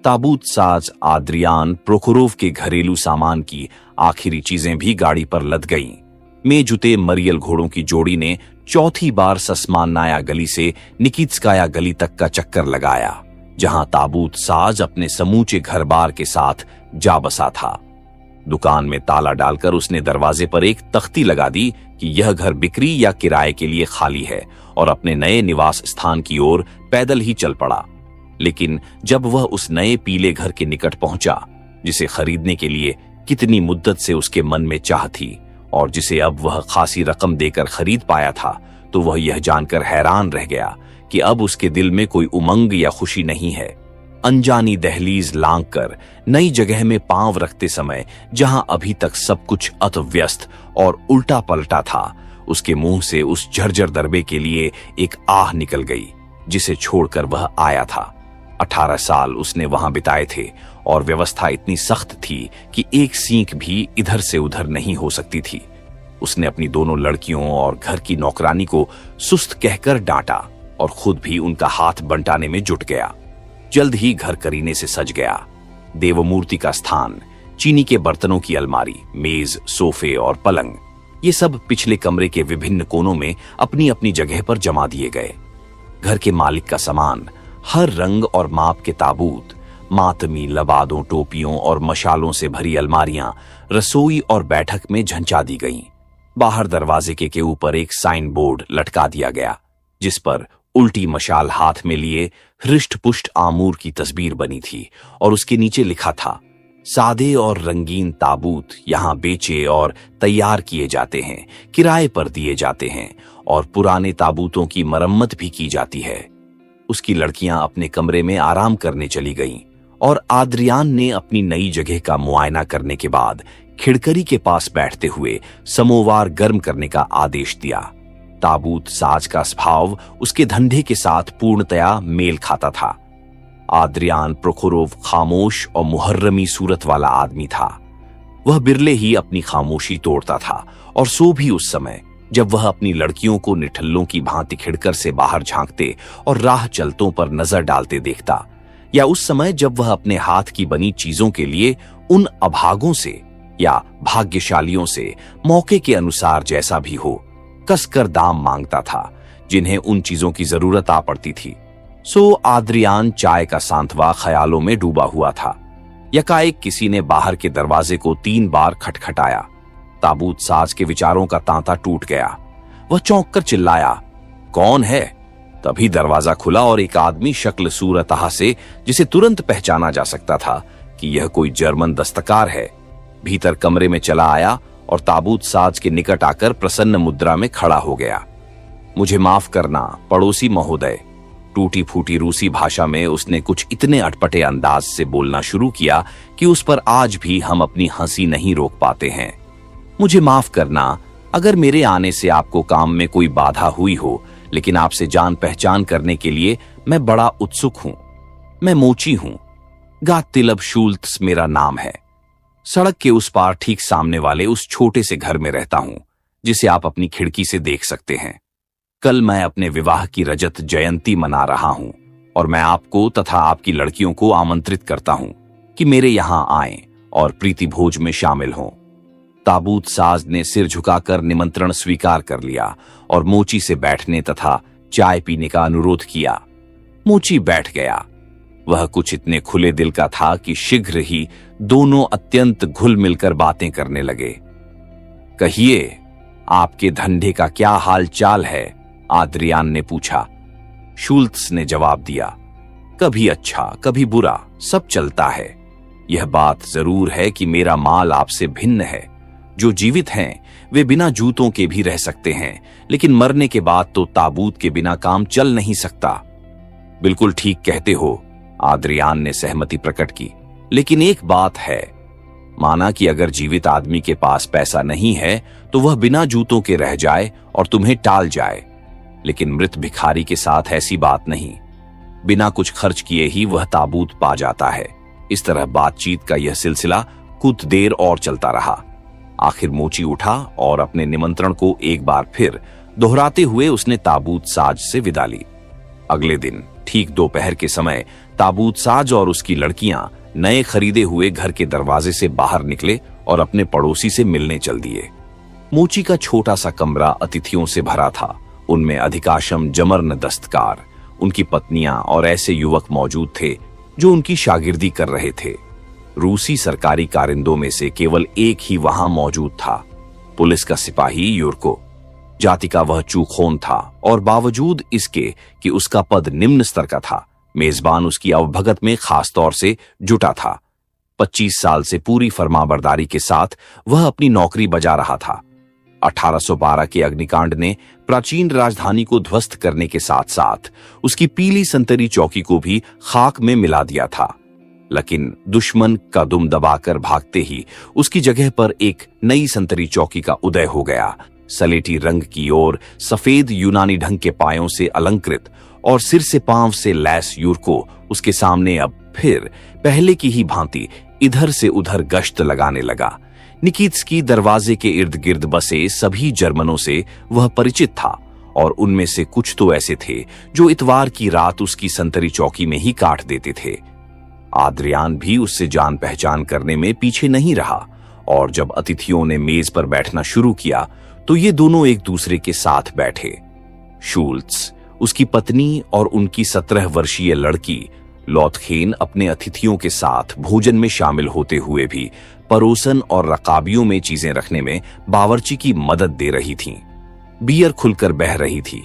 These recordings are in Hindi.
ताबूत साज आद्रियान प्रोखोरोव के घरेलू सामान की आखिरी चीजें भी गाड़ी पर लद गईं। मेजुते मरियल घोड़ों की जोड़ी ने चौथी बार सस्मानाया गली से निकित्स्काया गली तक का चक्कर लगाया, जहां ताबूत साज अपने समूचे घर बार के साथ जा बसा था। दुकान में ताला डालकर उसने दरवाजे पर एक तख्ती लगा दी कि यह घर बिक्री या किराए के लिए खाली है, और अपने नए निवास स्थान की ओर पैदल ही चल पड़ा। लेकिन जब वह उस नए पीले घर के निकट पहुंचा, जिसे खरीदने के लिए कितनी मुद्दत से उसके मन में चाह थी और जिसे अब वह खासी रकम देकर खरीद पाया था, तो वह यह जानकर हैरान रह गया कि अब उसके दिल में कोई उमंग या खुशी नहीं है। अनजानी दहलीज लांघ कर नई जगह में पांव रखते समय, जहां अभी तक सब कुछ अत व्यस्त और उल्टा पलटा था, उसके मुंह से उस झरझर दरबे के लिए एक आह निकल गई जिसे छोड़कर वह आया था। 18 साल उसने वहां बिताए थे और व्यवस्था इतनी सख्त थी कि एक सींक भी इधर से उधर नहीं हो सकती थी। उसने अपनी दोनों लड़कियों और घर की नौकरानी को सुस्त कहकर डांटा और खुद भी उनका हाथ बंटाने में जुट गया। जल्द ही घर करीने से सज गया। देवमूर्ति का स्थान, चीनी के बर्तनों की अलमारी, मेज, सोफे और पलंग, ये सब पिछले कमरे के विभिन्न कोनों में अपनी अपनी जगह पर जमा दिए गए। घर के मालिक का सामान, हर रंग और माप के ताबूत, मातमी लबादों, टोपियों और मशालों से भरी अलमारियां रसोई और बैठक में झंझा दी गईं। बाहर दरवाजे के ऊपर एक साइन बोर्ड लटका दिया गया, जिस पर उल्टी मशाल हाथ में लिए हृष्ट पुष्ट आमूर की तस्वीर बनी थी और उसके नीचे लिखा था, सादे और रंगीन ताबूत यहां बेचे और तैयार किए जाते हैं, किराए पर दिए जाते हैं और पुराने ताबूतों की मरम्मत भी की जाती है। उसकी लड़कियां अपने कमरे में आराम करने चली गईं और आद्रियान ने अपनी नई जगह का मुआयना करने के बाद खिड़करी के पास बैठते हुए समोवार गर्म करने का आदेश दिया। ताबूत साज का स्वभाव उसके धंधे के साथ पूर्णतया मेल खाता था। आद्रियान प्रोखोरोव खामोश और मुहर्रमी सूरत वाला आदमी था। वह बिरले ही अपनी खामोशी तोड़ता था, और सो भी उस समय जब वह अपनी लड़कियों को निठल्लों की भांति खिड़कर से बाहर झांकते और राह चलतों पर नजर डालते देखता, या उस समय जब वह अपने हाथ की बनी चीजों के लिए उन अभागों से या भाग्यशालियों से मौके के अनुसार जैसा भी हो कसकर दाम मांगता था, जिन्हें उन चीजों की जरूरत आ पड़ती थी। सो आद्रियान चाय का सांतवा ख्यालों में डूबा हुआ था। यकाएक किसी ने बाहर के दरवाजे को 3 बार खटखटाया। ताबूत साज के विचारों का तांता टूट गया। वह चौंक कर चिल्लाया, कौन है? तभी दरवाजा खुला और एक आदमी शक्ल सूरतहा से, जिसे तुरंत पहचाना जा सकता था कि यह कोई जर्मन दस्तकार है, भीतर कमरे में चला आया और ताबूत साज के निकट आकर प्रसन्न मुद्रा में खड़ा हो गया। मुझे माफ करना पड़ोसी महोदय। टूटी फूटी रूसी भाषा में उसने कुछ इतने अटपटे अंदाज से बोलना शुरू किया कि उस पर आज भी हम अपनी हंसी नहीं रोक पाते हैं। मुझे माफ करना अगर मेरे आने से आपको काम में कोई बाधा हुई हो, लेकिन आपसे जान पहचान करने के लिए मैं बड़ा उत्सुक हूं। मैं मोची हूं, गातिलब शूल्त्स मेरा नाम है। सड़क के उस पार ठीक सामने वाले उस छोटे से घर में रहता हूं, जिसे आप अपनी खिड़की से देख सकते हैं। कल मैं अपने विवाह की रजत जयंती मना रहा हूं और मैं आपको तथा आपकी लड़कियों को आमंत्रित करता हूं कि मेरे यहां आएं और प्रीति भोज में शामिल हों। ताबूत साज ने सिर झुकाकर निमंत्रण स्वीकार कर लिया और मोची से बैठने तथा चाय पीने का अनुरोध किया। मोची बैठ गया। वह कुछ इतने खुले दिल का था कि शीघ्र ही दोनों अत्यंत घुल मिलकर बातें करने लगे। कहिए, आपके धंधे का क्या हाल चाल है? आद्रियान ने पूछा। शूल्त्स ने जवाब दिया, कभी अच्छा कभी बुरा, सब चलता है। यह बात जरूर है कि मेरा माल आपसे भिन्न है। जो जीवित हैं वे बिना जूतों के भी रह सकते हैं, लेकिन मरने के बाद तो ताबूत के बिना काम चल नहीं सकता। बिल्कुल ठीक कहते हो, आद्रियान ने सहमति प्रकट की। लेकिन एक बात है, माना कि अगर जीवित आदमी के पास पैसा नहीं है तो वह बिना जूतों के रह जाए और तुम्हें टाल जाए, लेकिन मृत भिखारी के साथ ऐसी बात नहीं। बिना कुछ खर्च किए ही वह ताबूत पा जाता है। इस तरह बातचीत का यह सिलसिला कुछ देर और चलता रहा। आखिर मोची उठा और अपने निमंत्रण को एक बार फिर दोहराते हुए उसने ताबूत साज से विदा ली। अगले दिन ठीक दोपहर के समय ताबूत साज और उसकी लड़कियां नए खरीदे हुए घर के दरवाजे से बाहर निकले और अपने पड़ोसी से मिलने चल दिए। मोची का छोटा सा कमरा अतिथियों से भरा था। उनमें अधिकांशम जमर्न दस्तकार, उनकी पत्नियां और ऐसे युवक मौजूद थे जो उनकी शागिर्दी कर रहे थे। रूसी सरकारी कारिंदों में से केवल एक ही वहां मौजूद था, पुलिस का सिपाही यूरको। जाति का वह चूखोन था और बावजूद इसके कि उसका पद निम्न स्तर का था, मेजबान उसकी अवभगत में खास तौर से जुटा था। 25 साल से पूरी फरमाबरदारी के साथ वह अपनी नौकरी बजा रहा था। 1812 के अग्निकांड ने प्राचीन राजधानी को ध्वस्त करने के साथ साथ उसकी पीली संतरी चौकी को भी खाक में मिला दिया था। लेकिन दुश्मन का दुम दबाकर भागते ही उसकी जगह पर एक नई संतरी चौकी का उदय हो गया। सलेटी रंग की ओर सफेद यूनानी ढंग के पायों से अलंकृत और सिर से पांव से लैस यूरको उसके सामने अब फिर पहले की ही भांति इधर से उधर गश्त लगाने लगा। निकीत्स्की दरवाजे के इर्द गिर्द बसे सभी जर्मनों से वह परिचित था और उनमें से कुछ तो ऐसे थे जो इतवार की रात उसकी संतरी चौकी में ही काट देते थे। आद्रियान भी उससे जान पहचान करने में पीछे नहीं रहा और जब अतिथियों ने मेज पर बैठना शुरू किया तो ये दोनों एक दूसरे के साथ बैठे। शूल्ट्स, उसकी पत्नी और उनकी 17 वर्षीय लड़की लौथखेन अपने अतिथियों के साथ भोजन में शामिल होते हुए भी परोसन और रकाबियों में चीजें रखने में बावर्ची की मदद दे रही थीं। बियर खुलकर बह रही थी।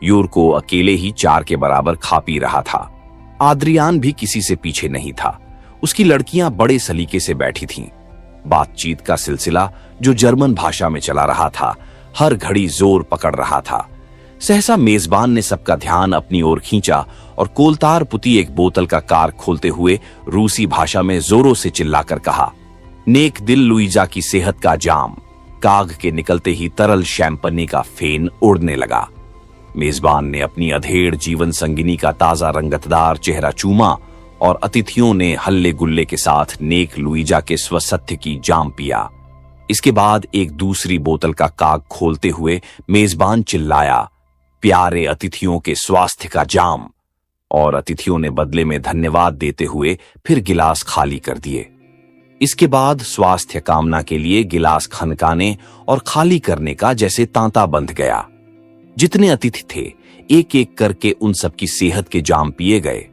यूरको अकेले ही 4 के बराबर खा पी रहा था। आद्रियान भी किसी से पीछे नहीं था। उसकी लड़कियां बड़े सलीके से बैठी थीं। बातचीत का सिलसिला जो जर्मन भाषा में चला रहा था हर घड़ी जोर पकड़ रहा था। सहसा मेजबान ने सबका ध्यान अपनी ओर खींचा और कोलतार पुती एक बोतल का कार्क खोलते हुए रूसी भाषा में जोरों से चिल्लाकर कहा, नेक दिल लुइजा की सेहत का जाम। काग के निकलते ही तरल शैंपनी का फेन उड़ने लगा। मेजबान ने अपनी अधेड़ जीवन संगिनी का ताजा रंगतदार चेहरा चूमा और अतिथियों ने हल्ले गुल्ले के साथ नेक लुइजा के स्वसत्य की जाम पिया। इसके बाद एक दूसरी बोतल का काग खोलते हुए मेजबान चिल्लाया, प्यारे अतिथियों के स्वास्थ्य का जाम, और अतिथियों ने बदले में धन्यवाद देते हुए फिर गिलास खाली कर दिए। इसके बाद स्वास्थ्य कामना के लिए गिलास खनकाने और खाली करने का जैसे तांता बंध गया। जितने अतिथि थे एक एक करके उन सबकी सेहत के जाम पिए गए।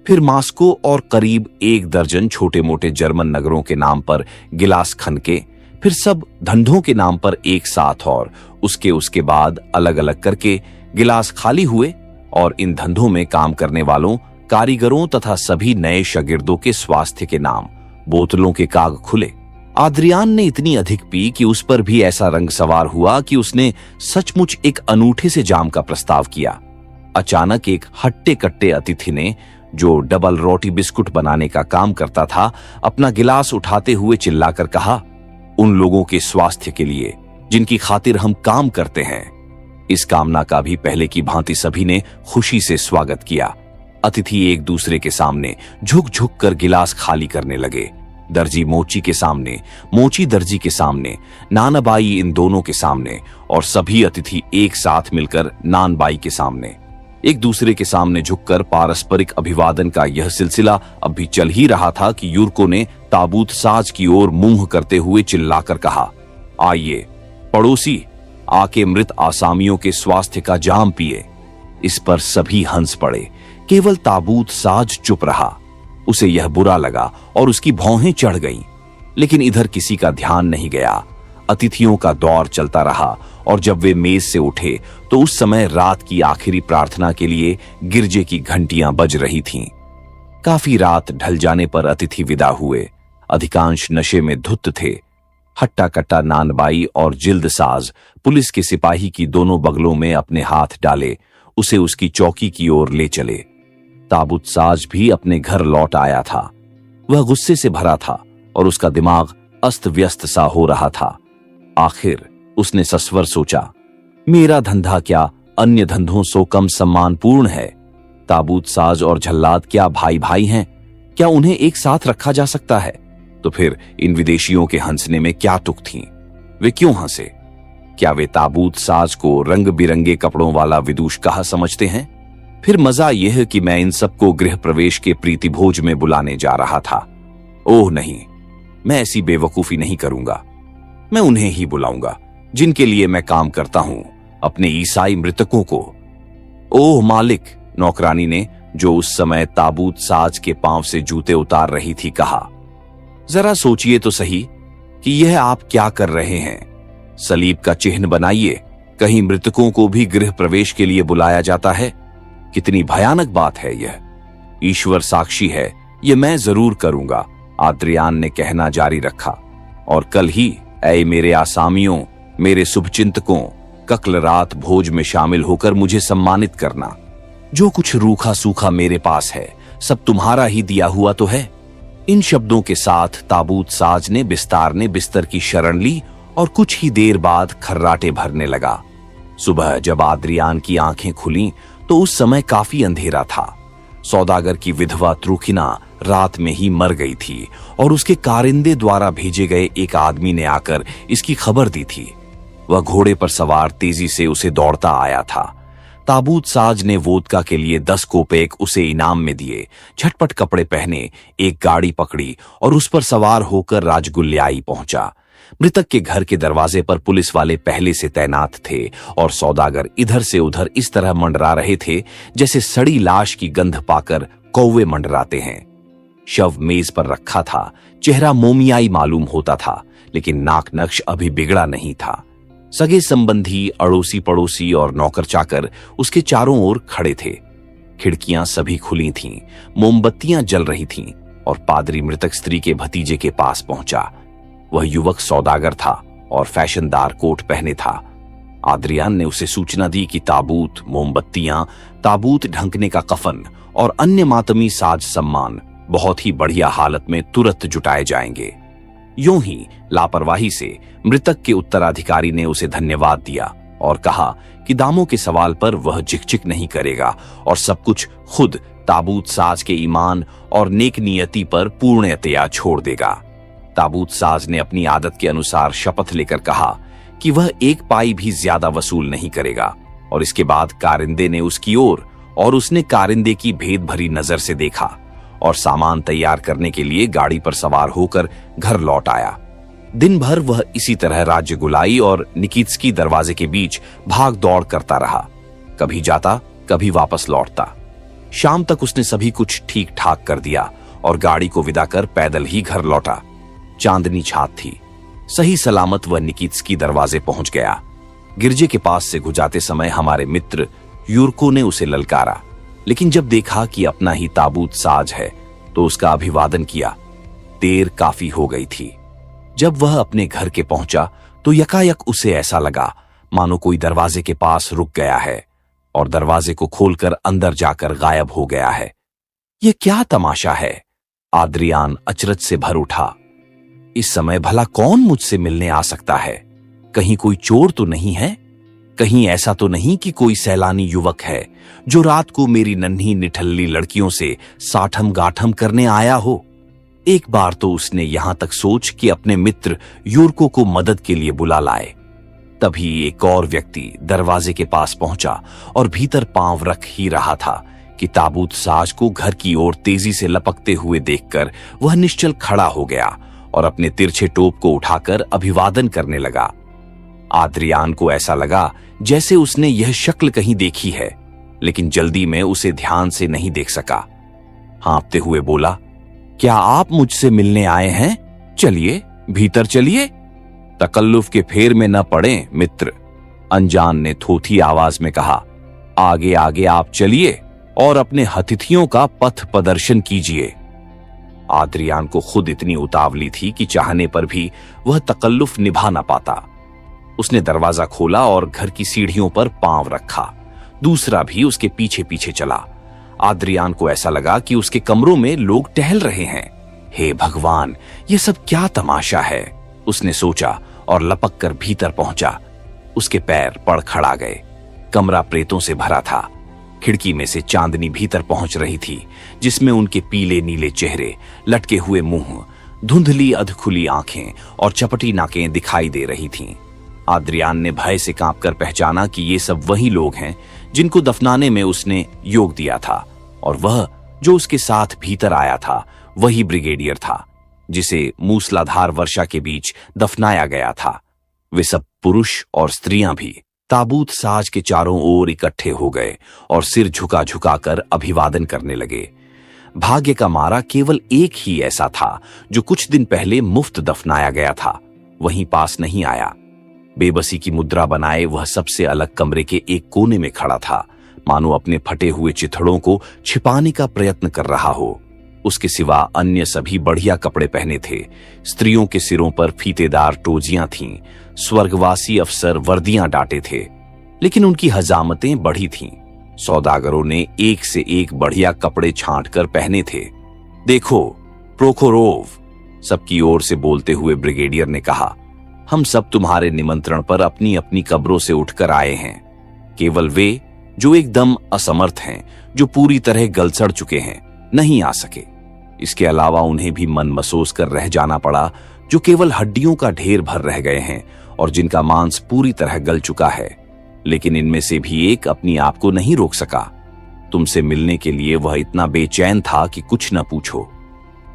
फिर मास्को और करीब 1 दर्जन छोटे मोटे जर्मन नगरों के नाम पर गिलास खनके, फिर सब धंधों के नाम पर एक साथ और उसके बाद अलग अलग करके गिलास खाली हुए और इन धंधों में काम करने वालों, कारीगरों तथा सभी नए शागिर्दों के स्वास्थ्य के नाम बोतलों के काग खुले। आद्रियान ने इतनी अधिक पी कि उस पर भी ऐसा रंग सवार हुआ कि उसने सचमुच एक अनूठे से जाम का प्रस्ताव किया। अचानक एक हट्टे कट्टे अतिथि ने, जो डबल रोटी बिस्कुट बनाने का काम करता था, अपना गिलास उठाते हुए चिल्लाकर कहा, उन लोगों के स्वास्थ्य के लिए जिनकी खातिर हम काम करते हैं। इस कामना का भी पहले की भांति सभी ने खुशी से स्वागत किया। अतिथि एक दूसरे के सामने झुक झुक कर गिलास खाली करने लगे। दर्जी मोची के सामने, मोची दर्जी के सामने, नानाबाई इन दोनों के सामने और सभी अतिथि एक साथ मिलकर नानबाई के सामने। एक दूसरे के सामने झुककर पारस्परिक अभिवादन का यह सिलसिला अब भी चल ही रहा था कि यूरको ने ताबूत साज की ओर मुंह करते हुए चिल्लाकर कहा, आइए पड़ोसी, आके मृत आसामियों के स्वास्थ्य का जाम पिए। इस पर सभी हंस पड़े। केवल ताबूत साज चुप रहा। उसे यह बुरा लगा और उसकी भौहें चढ़ गईं। लेकिन इधर किसी का ध्यान नहीं गया। अतिथियों का दौर चलता रहा और जब वे मेज से उठे तो उस समय रात की आखिरी प्रार्थना के लिए गिरजे की घंटियां बज रही थीं। काफी रात ढल जाने पर अतिथि विदा हुए। अधिकांश नशे में धुत थे। हट्टा कट्टा नानबाई और जिल्द साज पुलिस के सिपाही की दोनों बगलों में अपने हाथ डाले उसे उसकी चौकी की ओर ले चले। ताबूत साज भी अपने घर लौट आया था। वह गुस्से से भरा था और उसका दिमाग अस्त व्यस्त सा हो रहा था। आखिर उसने सस्वर सोचा, मेरा धंधा क्या अन्य धंधों से कम सम्मानपूर्ण है? ताबूत साज और झल्लाद क्या भाई भाई हैं? क्या उन्हें एक साथ रखा जा सकता है? तो फिर इन विदेशियों के हंसने में क्या तुक थी? वे क्यों हंसे? क्या वे ताबूत साज को रंग बिरंगे कपड़ों वाला विदूषकाहा समझते हैं? फिर मजा यह कि मैं इन सबको गृह प्रवेश के प्रीति भोज में बुलाने जा रहा था। ओह नहीं, मैं ऐसी बेवकूफी नहीं करूंगा। मैं उन्हें ही बुलाऊंगा जिनके लिए मैं काम करता हूं, अपने ईसाई मृतकों को। ओह मालिक, नौकरानी ने, जो उस समय ताबूत साज के पांव से जूते उतार रही थी, कहा। जरा सोचिए तो सही कि यह आप क्या कर रहे हैं। सलीब का चिन्ह बनाइए। कहीं मृतकों को भी गृह प्रवेश के लिए बुलाया जाता है? कितनी भयानक बात है यह। ईश्वर साक्षी है, यह मैं जरूर करूंगा, आद्रियान ने कहना जारी रखा। और कल ही ऐ मेरे आसामियों, मेरे शुभचिंतकों, कल रात भोज में शामिल होकर मुझे सम्मानित करना। जो कुछ रूखा सूखा मेरे पास है सब तुम्हारा ही दिया हुआ तो है। इन शब्दों के साथ ताबूत साज ने बिस्तर की शरण ली और कुछ ही देर बाद खर्राटे भरने लगा। सुबह जब आद्रियान की आंखें खुलीं तो उस समय काफी अंधेरा था। सौदागर की विधवा त्रुखिना रात में ही मर गई थी और उसके कारिंदे द्वारा भेजे गए एक आदमी ने आकर इसकी खबर दी थी। वह घोड़े पर सवार तेजी से उसे दौड़ता आया था। ताबूत साज ने वोदका के लिए 10 कोपेक उसे इनाम में दिए, झटपट कपड़े पहने, एक गाड़ी पकड़ी और उस पर सवार होकर राजगुल्याई पहुंचा। मृतक के घर के दरवाजे पर पुलिस वाले पहले से तैनात थे और सौदागर इधर से उधर इस तरह मंडरा रहे थे जैसे सड़ी लाश की गंध पाकर कौवे मंडराते हैं। शव मेज पर रखा था। चेहरा मोमियाई मालूम होता था, लेकिन नाक नक्श अभी बिगड़ा नहीं था। सगे संबंधी, अड़ोसी पड़ोसी और नौकर चाकर उसके चारों ओर खड़े थे। खिड़कियां सभी खुली थीं, मोमबत्तियां जल रही थीं और पादरी मृतक स्त्री के भतीजे के पास पहुंचा। वह युवक सौदागर था और फैशनदार कोट पहने था। आद्रियान ने उसे सूचना दी कि ताबूत, मोमबत्तियां, ताबूत ढंकने का कफन और अन्य मातमी साज सम्मान बहुत ही बढ़िया हालत में तुरंत जुटाए जाएंगे। यूं ही लापरवाही से मृतक के उत्तराधिकारी ने उसे धन्यवाद दिया और कहा कि दामों के सवाल पर वह झिकझिक नहीं करेगा और सब कुछ खुद ताबूत साज के ईमान और नेक नियति पर पूर्णतया छोड़ देगा। ताबूत साज ने अपनी आदत के अनुसार शपथ लेकर कहा कि वह एक पाई भी ज्यादा वसूल नहीं करेगा और इसके बाद कारिंदे ने उसकी ओर और उसने कारिंदे की भेद भरी नजर से देखा और सामान तैयार करने के लिए गाड़ी पर सवार होकर घर लौट आया। दिन भर वह इसी तरह राज्य गुलाई और निकित्स्की दरवाजे के बीच भाग दौड़ करता रहा। कभी जाता, कभी वापस लौटता। शाम तक उसने सभी कुछ ठीक ठाक कर दिया और गाड़ी को विदा कर पैदल ही घर लौटा। चांदनी छात थी। सही सलामत वह निकित्स्की दरवाजे पहुंच गया। गिरजे के पास से गुजारते समय हमारे मित्र यूरको ने उसे ललकारा, लेकिन जब देखा कि अपना ही ताबूत साज है तो उसका अभिवादन किया। देर काफी हो गई थी। जब वह अपने घर के पहुंचा तो यकायक उसे ऐसा लगा मानो कोई दरवाजे के पास रुक गया है और दरवाजे को खोलकर अंदर जाकर गायब हो गया है। यह क्या तमाशा है? आद्रियान अचरज से भर उठा। इस समय भला कौन मुझसे मिलने आ सकता है? कहीं कोई चोर तो नहीं है? कहीं ऐसा तो नहीं कि कोई सैलानी युवक है जो रात को मेरी नन्ही निठल्ली लड़कियों से साठम गाठम करने आया हो? एक बार तो उसने यहां तक सोच कि अपने मित्र यूरको को मदद के लिए बुला लाए। तभी एक और व्यक्ति दरवाजे के पास पहुंचा और भीतर पांव रख ही रहा था कि ताबूत साज को घर की ओर तेजी से लपकते हुए देखकर वह निश्चल खड़ा हो गया और अपने तिरछे टोप को उठाकर अभिवादन करने लगा। आद्रियान को ऐसा लगा जैसे उसने यह शक्ल कहीं देखी है, लेकिन जल्दी में उसे ध्यान से नहीं देख सका। हाँफते हुए बोला, क्या आप मुझसे मिलने आए हैं? चलिए, भीतर चलिए। तकल्लुफ के फेर में न पड़े मित्र, अनजान ने थोथी आवाज में कहा। आगे आगे आप चलिए और अपने अतिथियों का पथ प्रदर्शन कीजिए। आद्रियान को खुद इतनी उतावली थी कि चाहने पर भी वह तकल्लुफ निभा न पाता। उसने दरवाजा खोला और घर की सीढ़ियों पर पांव रखा। दूसरा भी उसके पीछे पीछे चला। आद्रियान को ऐसा लगा कि उसके कमरों में लोग टहल रहे हैं। हे भगवान, ये सब क्या तमाशा है? उसने सोचा और लपक कर भीतर पहुंचा। उसके पैर पड़ खड़ा गए। कमरा प्रेतों से भरा था। खिड़की में से चांदनी भीतर पहुंच रही थी, जिसमें उनके पीले नीले चेहरे, लटके हुए मुंह, धुंधली अधखुली आंखें और चपटी नाकें दिखाई दे रही थीं। आद्रियान ने भय से कांपकर पहचाना कि ये सब वही लोग हैं जिनको दफनाने में उसने योग दिया था, और वह जो उसके साथ भीतर आया था वही ब्रिगेडियर था जिसे मूसलाधार वर्षा के बीच दफनाया गया था। वे सब पुरुष और स्त्रियां भी ताबूत साज के चारों ओर इकट्ठे हो गए और सिर झुका झुकाकर अभिवादन करने लगे। भाग्य का मारा केवल एक ही ऐसा था जो कुछ दिन पहले मुफ्त दफनाया गया था, वहीं पास नहीं आया। बेबसी की मुद्रा बनाए वह सबसे अलग कमरे के एक कोने में खड़ा था, मानो अपने फटे हुए चिथड़ों को छिपाने का प्रयत्न कर रहा हो। उसके सिवा अन्य सभी बढ़िया कपड़े पहने थे। स्त्रियों के सिरों पर फीतेदार टोजियां थीं, स्वर्गवासी अफसर वर्दियां डाटे थे, लेकिन उनकी हजामतें बढ़ी थीं। सौदागरों ने एक से एक बढ़िया कपड़े छांटकर पहने थे। देखो प्रोखोरोव, सबकी ओर से बोलते हुए ब्रिगेडियर ने कहा, हम सब तुम्हारे निमंत्रण पर अपनी अपनी कब्रों से उठकर आए हैं। केवल वे जो एकदम असमर्थ हैं, जो पूरी तरह गलसड़ चुके हैं, नहीं आ सके। इसके अलावा उन्हें भी मन मसोस कर रह जाना पड़ा, जो केवल हड्डियों का ढेर भर रह गए हैं और जिनका मांस पूरी तरह गल चुका है। लेकिन इनमें से भी एक अपनी आप को नहीं रोक सका। तुमसे मिलने के लिए वह इतना बेचैन था कि कुछ न पूछो।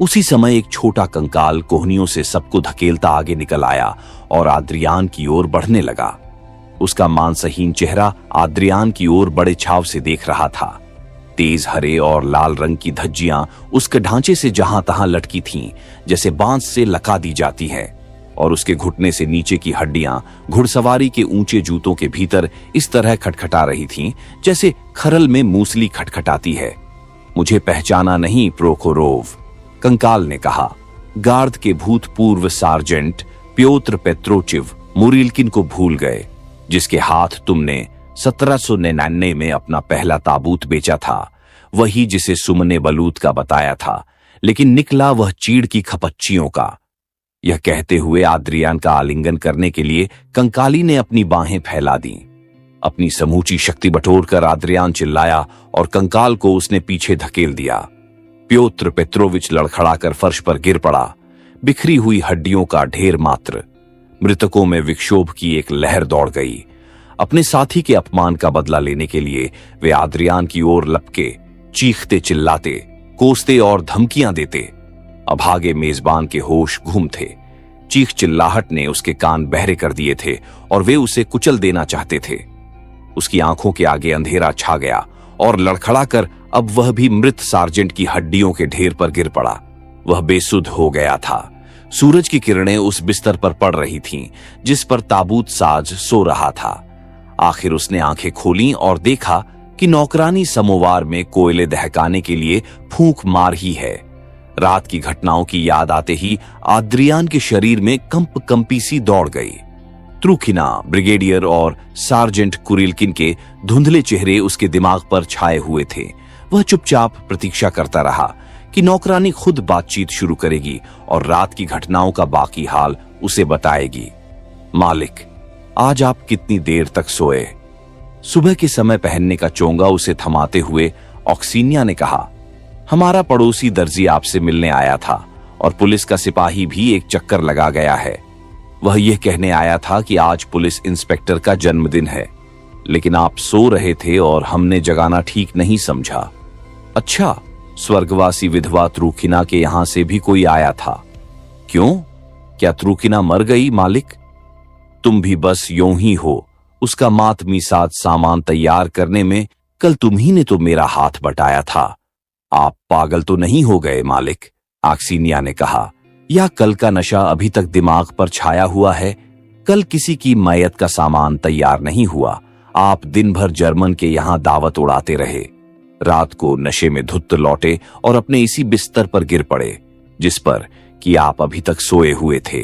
उसी समय एक छोटा कंकाल कोहनियों से सबको धकेलता आगे निकल आया और आद्रियान की ओर बढ़ने लगा। उसका मांसहीन चेहरा आद्रियान की ओर बड़े छाव से देख रहा था। तेज हरे और लाल रंग की धज्जियां उसके ढांचे से जहां तहां लटकी थीं, जैसे बांस से लका दी जाती है, और उसके घुटने से नीचे की हड्डियां घुड़सवारी के ऊंचे जूतों के भीतर इस तरह खटखटा रही थीं, जैसे खरल में मूसली खटखटाती है। मुझे पहचाना नहीं प्रोखोरोव, कंकाल ने कहा। गार्ड के भूतपूर्व सार्जेंट प्योत्र पेत्रोचिव मुरिल्किन को भूल गए, जिसके हाथ तुमने 1799 में अपना पहला ताबूत बेचा था, वही जिसे सुमने बलूत का बताया था, लेकिन निकला वह चीड़ की खपच्चियों का। यह कहते हुए आद्रियान का आलिंगन करने के लिए कंकाली ने अपनी बाहें फैला दी। अपनी समूची शक्ति बटोरकर आद्रियान चिल्लाया और कंकाल को उसने पीछे धकेल दिया। प्योत्र पेत्रोविच लड़खड़ाकर फर्श पर गिर पड़ा, बिखरी हुई हड्डियों का ढेर मात्र। मृतकों में विक्षोभ की एक लहर दौड़ गई। अपने साथी के अपमान का बदला लेने के लिए वे आद्रियान की ओर लपके, चीखते चिल्लाते, कोसते और धमकियां देते। अभागे मेजबान के होश घूम थे। चीख चिल्लाहट ने उसके कान बहरे कर दिए थे और वे उसे कुचल देना चाहते थे। उसकी आंखों के आगे अंधेरा छा गया और लड़खड़ाकर अब वह भी मृत सार्जेंट की हड्डियों के ढेर पर गिर पड़ा। वह बेसुध हो गया था। सूरज की किरणें उस बिस्तर पर पड़ रही थीं, जिस पर ताबूत साज सो रहा था। आखिर उसने आंखें खोलीं और देखा कि नौकरानी समोवार में कोयले दहकाने के लिए फूंक मार ही है। रात की घटनाओं की याद आते ही आद्रियान के शरीर में कंपी सी दौड़ गई। त्रुखिना, ब्रिगेडियर और सार्जेंट कुरिल्किन के धुंधले चेहरे उसके दिमाग पर छाए हुए थे। वह चुपचाप प्रतीक्षा करता रहा कि नौकरानी खुद बातचीत शुरू करेगी और रात की घटनाओं का बाकी हाल उसे बताएगी। मालिक, आज आप कितनी देर तक सोए? सुबह के समय पहनने का चोंगा उसे थमाते हुए ऑक्सीनिया ने कहा, हमारा पड़ोसी दर्जी आपसे मिलने आया था और पुलिस का सिपाही भी एक चक्कर लगा गया है। वह यह कहने आया था कि आज पुलिस इंस्पेक्टर का जन्मदिन है, लेकिन आप सो रहे थे और हमने जगाना ठीक नहीं समझा। अच्छा, स्वर्गवासी विधवा त्रुखिना के यहां से भी कोई आया था? क्यों, क्या त्रुखिना मर गई मालिक? तुम भी बस यूं ही हो। उसका मातमी साथ सामान तैयार करने में कल तुम्ही ने तो मेरा हाथ बटाया था। आप पागल तो नहीं हो गए मालिक? ऑक्सीनिया ने कहा। या कल का नशा अभी तक दिमाग पर छाया हुआ है? कल किसी की मैयत का सामान तैयार नहीं हुआ। आप दिन भर जर्मन के यहां दावत उड़ाते रहे, रात को नशे में धुत लौटे और अपने इसी बिस्तर पर गिर पड़े जिस पर कि आप अभी तक सोए हुए थे।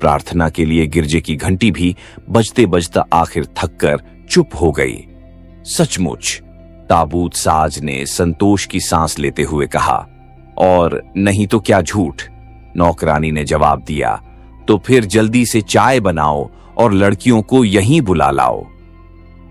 प्रार्थना के लिए गिरजे की घंटी भी बजते बजता आखिर थककर चुप हो गई। सचमुच, ताबूत साज ने संतोष की सांस लेते हुए कहा। और नहीं तो क्या झूठ, नौकरानी ने जवाब दिया। तो फिर जल्दी से चाय बनाओ और लड़कियों को यहीं बुला लाओ।